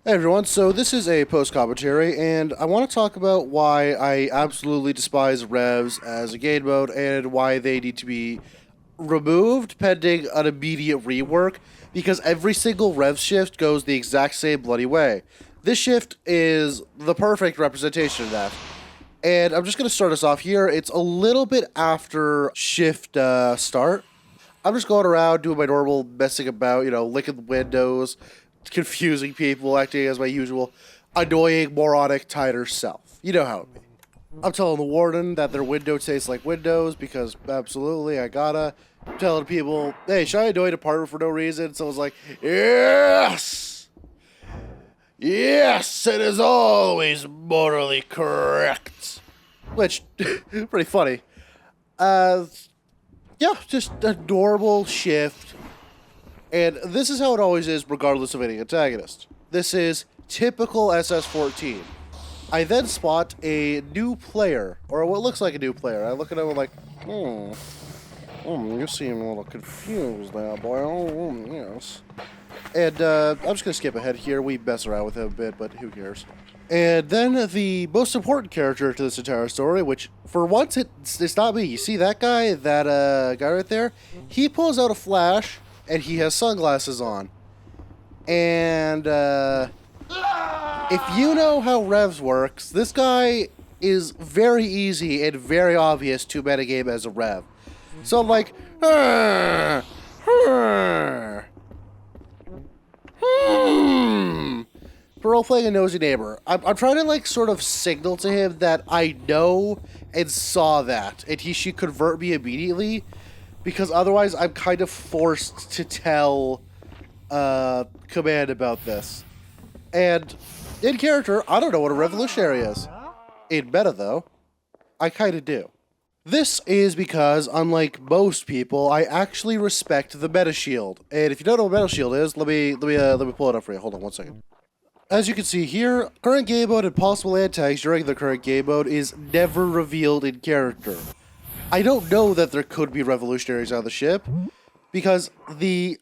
Hey everyone, so this is a post commentary, and I want to talk about why I absolutely despise revs as a game mode and why they need to be removed pending an immediate rework, because every single rev shift goes the exact same bloody way. This shift is the perfect representation of that. And I'm just going to start us off here. It's a little bit after shift start. I'm just going around doing my normal messing about, licking windows, confusing people, acting as my usual annoying, moronic, tighter self. You know how it be. I'm telling the warden that their window tastes like windows because absolutely I gotta. I'm telling people, hey, should I annoy the department for no reason? Someone's like, yes! Yes, it is always morally correct. Which, pretty funny. Yeah, just a normal shift. And this is how it always is, regardless of any antagonist. This is typical SS14. I then spot a new player, or what looks like a new player. I look at him like, you seem a little confused there, boy. Oh, yes. And I'm just going to skip ahead here. We mess around with him a bit, but who cares? And then the most important character to this entire story, which for once it's not me. You see that guy? That guy right there? He pulls out a flash, and he has sunglasses on. And if you know how revs works, this guy is very easy and very obvious to metagame as a rev. So I'm like, for role-playing a nosy neighbor, I'm trying to sort of signal to him that I know and saw that, and he should convert me immediately, because otherwise I'm kind of forced to tell Command about this. And in character, I don't know what a revolutionary is. In meta, though, I kind of do. This is because, unlike most people, I actually respect the meta shield. And if you don't know what meta shield is, let me pull it up for you. Hold on one second. As you can see here, current game mode and possible antags during the current game mode is never revealed in character. I don't know that there could be revolutionaries on the ship, because the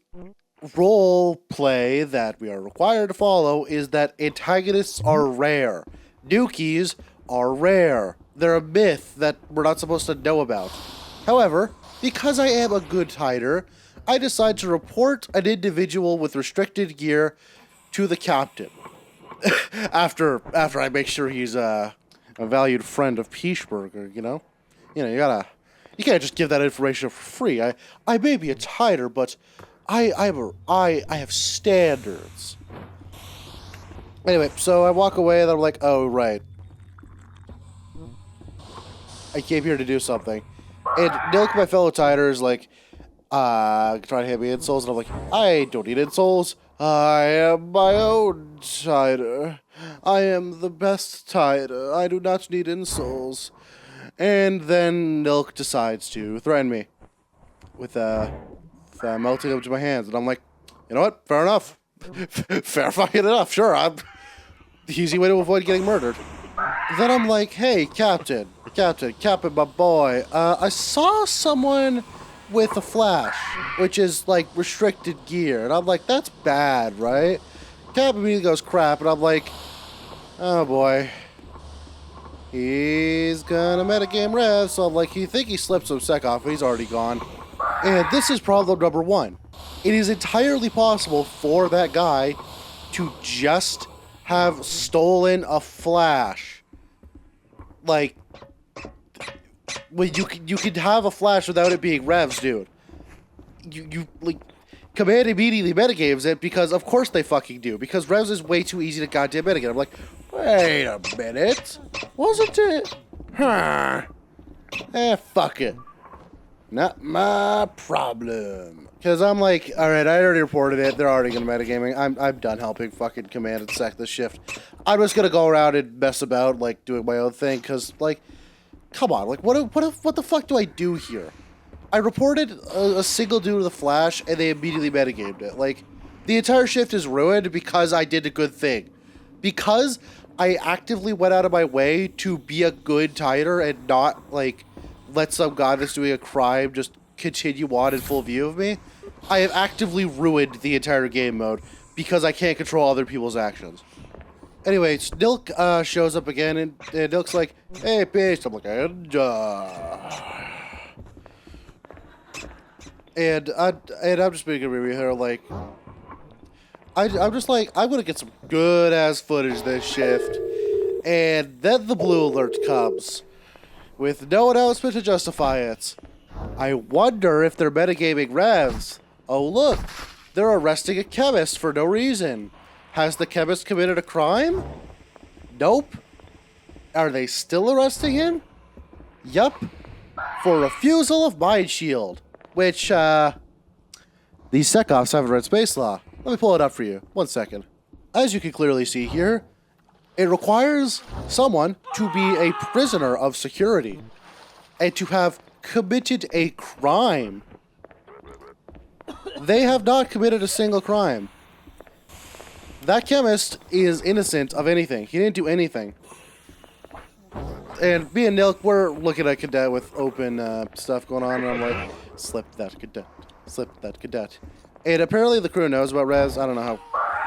role play that we are required to follow is that antagonists are rare. Nukies are rare. They're a myth that we're not supposed to know about. However, because I am a good hider, I decide to report an individual with restricted gear to the captain. after I make sure he's a valued friend of Peachburger, you can't just give that information for free. I may be a tighter, but I have standards. Anyway, so I walk away and I'm like, oh right, I came here to do something. And Nilk, my fellow tighter, is like, trying to hand me insoles, and I'm like, I don't need insoles. I am my own tighter. I am the best tighter. I do not need insoles. And then Nilk decides to threaten me with melting up to my hands. And I'm like, you know what? Fair enough. Fair fucking enough. Sure, I'm the easy way to avoid getting murdered. Then I'm like, hey, Captain, my boy. I saw someone with a flash, which is restricted gear. And I'm like, that's bad, right? Cap immediately goes crap, and I'm like, oh boy. He's gonna metagame rev, so I'm like, you think he slipped some sec off, but he's already gone. And this is problem number one. It is entirely possible for that guy to just have stolen a flash. Well, you could have a flash without it being revs, dude. Command immediately metagames it because of course they fucking do. Because revs is way too easy to goddamn metagame. I'm like, wait a minute. Wasn't it? Fuck it. Not my problem. Because I'm like, alright, I already reported it. They're already gonna metagaming. I'm done helping fucking command and sec this shift. I'm just gonna go around and mess about, doing my own thing. Because, come on. What the fuck do I do here? I reported a single dude with a flash, and they immediately metagamed it. The entire shift is ruined because I did a good thing. Because I actively went out of my way to be a good tighter and not, let some guy that's doing a crime just continue on in full view of me. I have actively ruined the entire game mode because I can't control other people's actions. Anyways, Nilk shows up again, and Nilk's like, "Hey, bitch." I'm like, and I'm just being a review here, like, I'm just like, I'm gonna get some good ass footage this shift, and then the blue alert comes, with no announcement to justify it. I wonder if they're metagaming revs. Oh look, they're arresting a chemist for no reason. Has the chemist committed a crime? Nope. Are they still arresting him? Yup. For refusal of mind shield. Which, these sec-offs haven't read space law. Let me pull it up for you. 1 second. As you can clearly see here, it requires someone to be a prisoner of security and to have committed a crime. They have not committed a single crime. That chemist is innocent of anything. He didn't do anything. And me and Nilk, we're looking at Cadet with open stuff going on, and I'm like, slip that Cadet. Slip that Cadet. And apparently the crew knows about Rez. I don't know how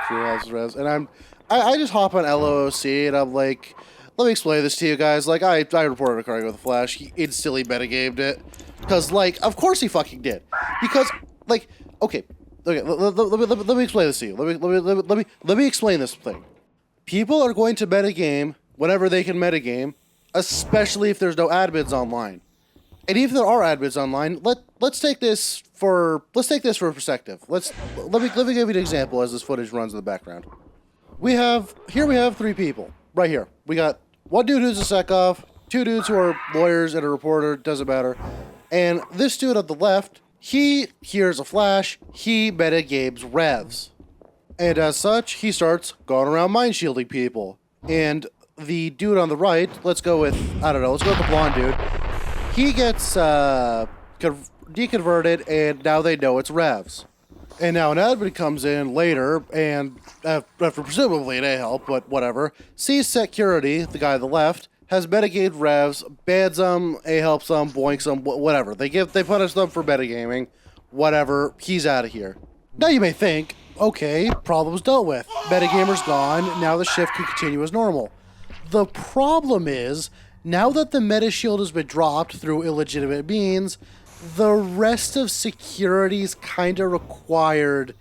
crew has Rez. And I just hop on LOC, and I'm like, let me explain this to you guys. Like, I reported a cargo with a flash. He instantly metagamed it. Because, like, of course he fucking did. Because, like, okay, let me explain this to you. Let me explain this thing. People are going to metagame whenever they can metagame, especially if there's no admins online. And even if there are admins online, let's take this for perspective. Let me give you an example as this footage runs in the background. We have 3 people right here. We got one dude who's a sec-off, 2 dudes who are lawyers and a reporter, doesn't matter. And this dude on the left, he hears a flash, he metagames revs. And as such, he starts going around mind shielding people. And the dude on the right, let's go with the blonde dude. He gets deconverted, and now they know it's revs. And now an admin comes in later, and after presumably an A-help, but whatever, sees security, the guy on the left, has metagamed revs, bans them, A-helps them, boinks them, whatever. They punish them for metagaming, whatever, he's out of here. Now you may think, okay, problem's dealt with. Metagamer's gone, now the shift can continue as normal. The problem is, now that the meta shield has been dropped through illegitimate means, the rest of security's kinda required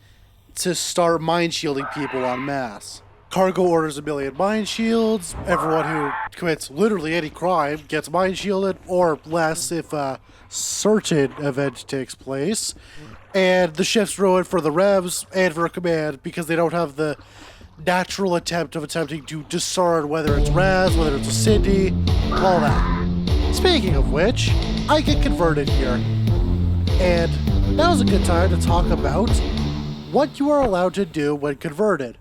to start mind shielding people en masse. Cargo orders 1 million mind shields, everyone who commits literally any crime gets mind shielded, or less if a certain event takes place. And the shift's ruined for the revs and for command because they don't have the natural attempt of attempting to discern whether it's Raz, whether it's a Cindy, all that. Speaking of which, I get converted here. And now's a good time to talk about what you are allowed to do when converted.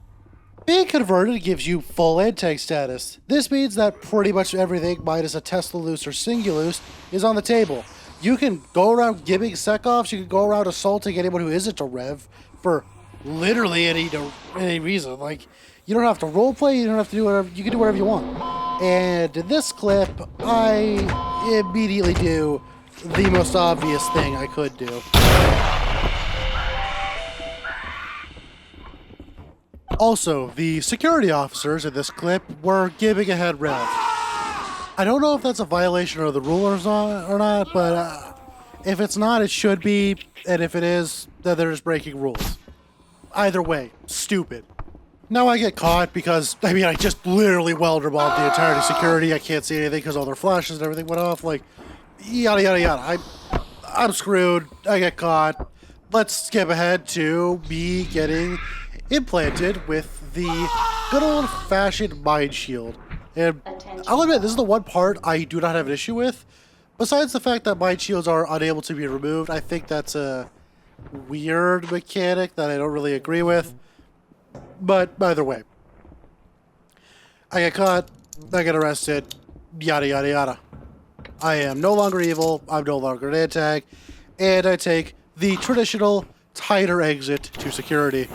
Being converted gives you full Antag status. This means that pretty much everything minus a Tesla loose or Singulus is on the table. You can go around giving sec-offs, you can go around assaulting anyone who isn't a rev for literally any reason. Like, you don't have to roleplay, you don't have to do whatever, you can do whatever you want. And in this clip, I immediately do the most obvious thing I could do. Also, the security officers in this clip were giving a head rev. I don't know if that's a violation of the rulers or not, but if it's not, it should be, and if it is, then they're just breaking rules. Either way, stupid. Now I get caught because, I just literally welder bombed the entirety of security. I can't see anything because all their flashes and everything went off, like, yada yada yada. I'm screwed, I get caught. Let's skip ahead to me getting implanted with the good old-fashioned mind shield. And I'll admit, this is the one part I do not have an issue with. Besides the fact that mind shields are unable to be removed, I think that's a weird mechanic that I don't really agree with. But either way, I get caught, I get arrested, yada yada yada. I am no longer evil, I'm no longer an Antag, and I take the traditional tighter exit to security.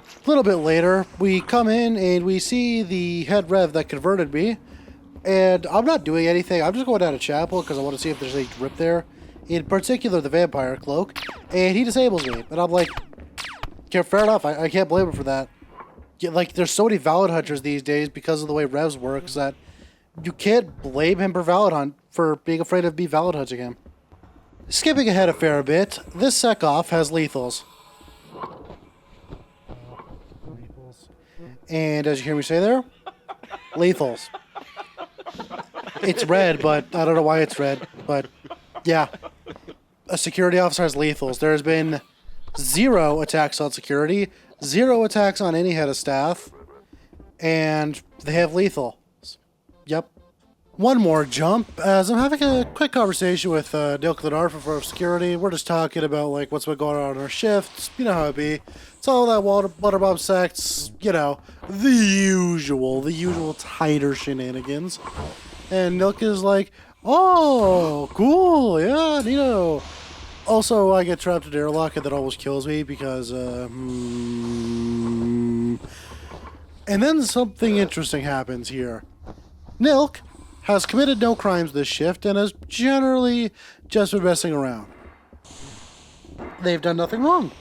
A little bit later, we come in and we see the head rev that converted me, and I'm not doing anything. I'm just going down to chapel because I want to see if there's any drip there, in particular the vampire cloak, and he disables me, and I'm like, fair enough, I can't blame him for that. like, there's so many valid hunters these days because of the way Revs works that you can't blame him for being afraid of valid hunting him. Skipping ahead a fair bit, this sec-off has lethals. And as you hear me say there, lethals. It's red, but I don't know why it's red, but yeah. A security officer has lethals. There's been 0 attacks on security, 0 attacks on any head of staff, and they have lethals. Yep. One more jump, as I'm having a quick conversation with Dilk the Narf for security. We're just talking about, like, what's been going on our shifts. You know how it be. It's all that water bomb sects, you know, the usual tighter shenanigans. And Nilk is like, oh, cool, yeah, neato. Also, I get trapped in airlock and that always kills me because, And then something interesting happens here. Nilk has committed no crimes this shift and has generally just been messing around. They've done nothing wrong.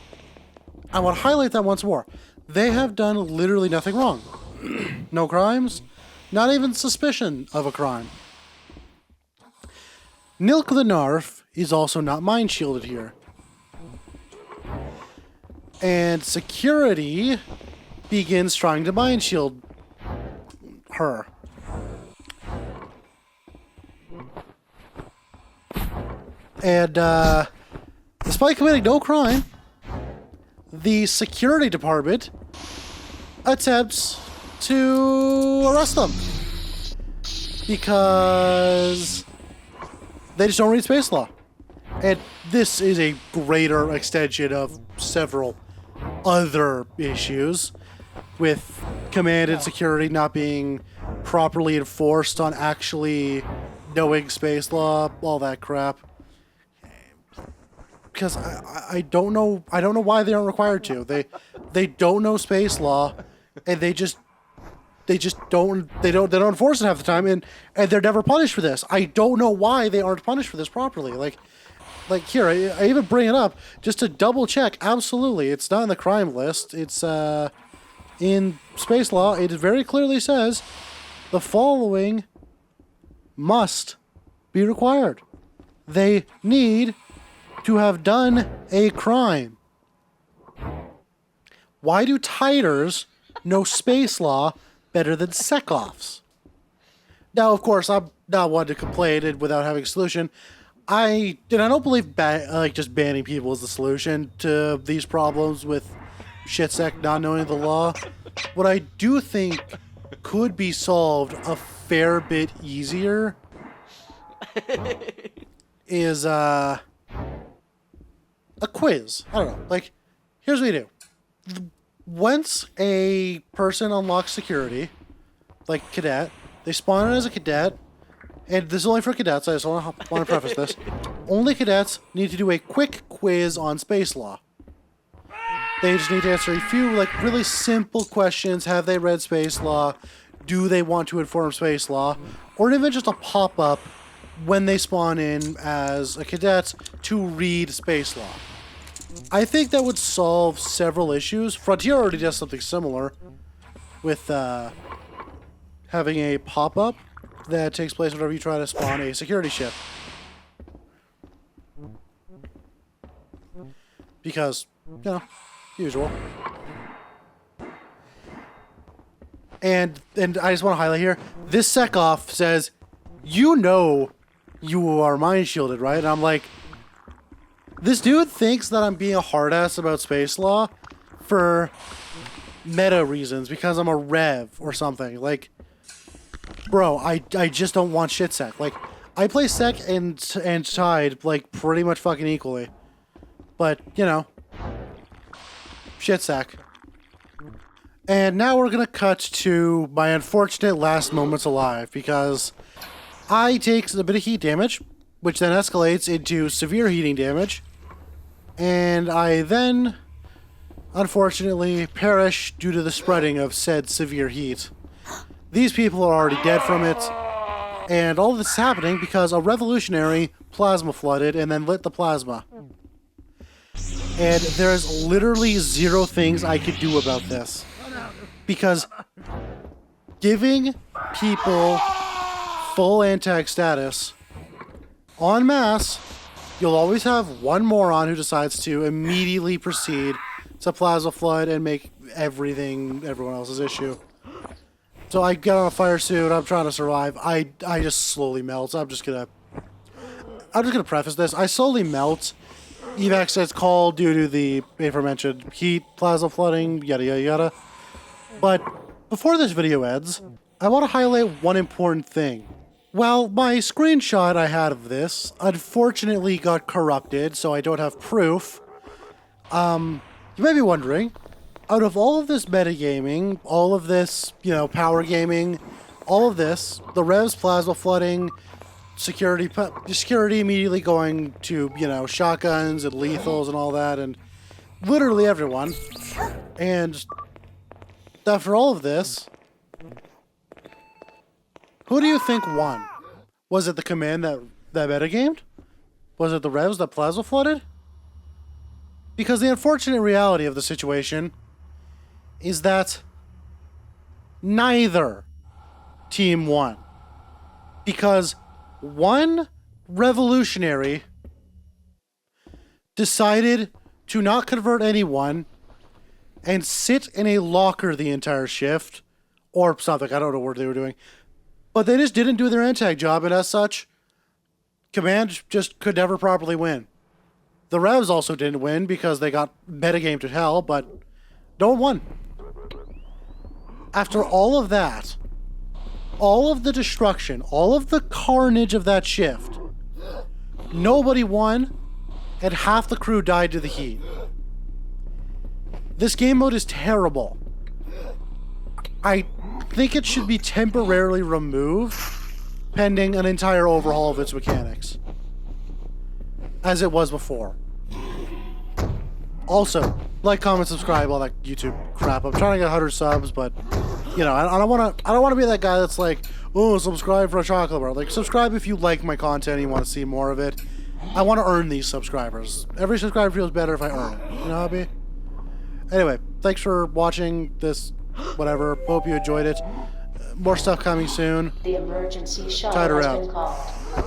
I want to highlight that once more. They have done literally nothing wrong. No crimes, not even suspicion of a crime. Nilk the Narf is also not mind shielded here. And security begins trying to mind shield her. And, despite committing no crime, the security department attempts to arrest them. Because they just don't read space law. And this is a greater extension of several other issues, with command and security not being properly enforced on actually knowing space law, all that crap. Because I don't know why they aren't required to. They don't know space law, and they don't enforce it half the time, and they're never punished for this. I don't know why they aren't punished for this properly. Like here, I even bring it up just to double check. Absolutely, it's not in the crime list. It's in space law. It very clearly says the following must be required. They need to have done a crime. Why do titers know space law better than sec-offs? Now, of course, I'm not one to complain and without having a solution. I don't believe just banning people is the solution to these problems with shitsec not knowing the law. What I do think could be solved a fair bit easier is a quiz. I don't know. Like, here's what you do. Once a person unlocks security, like cadet, they spawn in as a cadet, and this is only for cadets, I just want to preface this. Only cadets need to do a quick quiz on space law. They just need to answer a few, like, really simple questions. Have they read space law? Do they want to inform space law? Or even just a pop-up when they spawn in as a cadet to read space law. I think that would solve several issues. Frontier already does something similar with having a pop-up that takes place whenever you try to spawn a security ship. Because, you know, usual. And I just want to highlight here, this sec-off says, you know you are mind shielded, right? And I'm like, this dude thinks that I'm being a hard ass about space law for meta reasons, because I'm a rev or something. Like, bro, I just don't want shit sec. Like, I play sec and tide, like, pretty much fucking equally. But, you know, shit sec. And now we're gonna cut to my unfortunate last moments alive, because I take a bit of heat damage, which then escalates into severe heating damage, and I then, unfortunately, perish due to the spreading of said severe heat. These people are already dead from it, and all of this is happening because a revolutionary plasma flooded and then lit the plasma. And there's literally zero things I could do about this. Because giving people full antag status en masse, you'll always have one moron who decides to immediately proceed to plasma flood and make everything everyone else's issue. So I get on a fire suit, I'm trying to survive. I just slowly melt. I'm just gonna preface this. I slowly melt. Evac says it's called due to the aforementioned heat, plasma flooding, yada yada yada. But before this video ends, I want to highlight one important thing. Well, my screenshot I had of this unfortunately got corrupted, so I don't have proof. You may be wondering, out of all of this metagaming, all of this, power gaming, all of this, the revs, plasma flooding, security immediately going to, shotguns and lethals and all that, and literally everyone. And after all of this, who do you think won? Was it the command that metagamed? Was it the revs that plasma flooded? Because the unfortunate reality of the situation is that neither team won. Because one revolutionary decided to not convert anyone and sit in a locker the entire shift, or something, I don't know what they were doing. But they just didn't do their antag job, and as such, command just could never properly win. The revs also didn't win because they got metagamed to hell, but no one won. After all of that, all of the destruction, all of the carnage of that shift, nobody won, and half the crew died to the heat. This game mode is terrible. I think it should be temporarily removed pending an entire overhaul of its mechanics, as it was before. Also, like, comment, subscribe, all that YouTube crap. I'm trying to get 100 subs, but I don't want to be that guy that's like, oh, subscribe for a chocolate bar. Like, subscribe if you like my content and you want to see more of it. I want to earn these subscribers. Every subscriber feels better if I earn it. You know how it be? Anyway, thanks for watching this. Whatever. Hope you enjoyed it. More stuff coming soon. The emergency shuttle Tighter has out. been called.